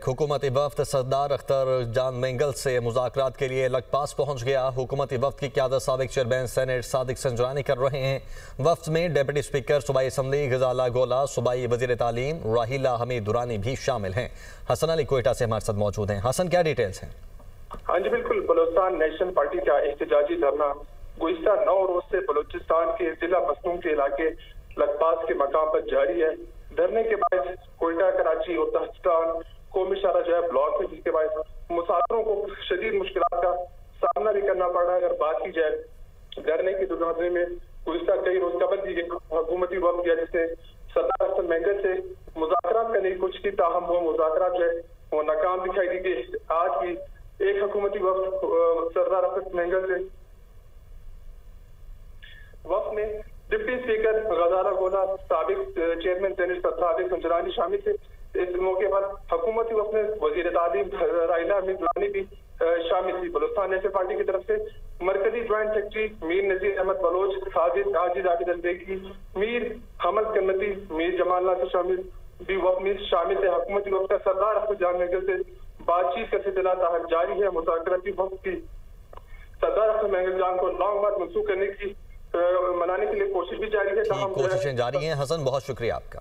हुकूमती वफ्द सरदार अख्तर जान मेंगल से मुज़ाकरात के लिए लकपास पहुँच गया। हुकूमती वफ्द की क़यादत साबिक चेयरमैन सेनेट सादिक संजरानी कर रहे हैं। वफ्द में डिप्टी स्पीकर सूबाई असम्बली गजाला गोला, सूबाई वज़ीर तालीम राहिला हमीद दुरानी भी शामिल हैं। हसन अली कोयटा से हमारे साथ मौजूद हैं। हसन, क्या डिटेल्स हैं? हाँ जी बिल्कुल, बलोचिस्तान नेशनल पार्टी का एहतजाजी धरना गुज़िश्ता 9 रोज से बलोचिस्तान के जिला मखदूम के इलाके लकपास के मकाम पर जारी है। धरने के बाद कोयटा, कराची और तहसील कौमी शाहरा जो है ब्लॉक में, जिसके बाद मुसाफिरों को शदीद मुश्किलात का सामना भी करना पड़ रहा है। अगर बात की जाए धरने की दुर्घटना में गुज़िश्ता कई रोज कबल भी हुकूमती वक्त दिया जिसने सरदार अख्तर मेंगल से मुज़ाकरात करने की कोशिश की, ताहम वो मुज़ाकरात जो है वो नाकाम दिखाई दी गई। आज भी एक हुकूमती वक्त सरदार अख्तर मेंगल से वक्त में डिप्टी स्पीकर गजाला गोला, साबिक चेयरमैन सेनेट सादिक संजरानी शामिल थे। इस मौके पर हुकूमती वक्त में वजीर तालीम राहिला हमीद दुरानी भी शामिल थी। बलोचिस्तान नेशनल पार्टी की तरफ से मरकजी joint secretary Mir Nazir Ahmad Bloch, Sajid आजिज Abid अलबेकी, Mir हमद कन्नती, मीर जमाल से शामिल भी वक्त में शामिल थे। हुकूमती वक्त का सरदार अख्तर जान मेंगल से बातचीत का सिलसिला जारी है। मुज़ाकराती वक्त की सरदार अख्तर मेंगल जान को लॉन्ग मार्च मंसूख करने की मनाने के लिए कोशिश भी जारी है। कोशिशें जारी हैं। हसन, बहुत शुक्रिया आपका।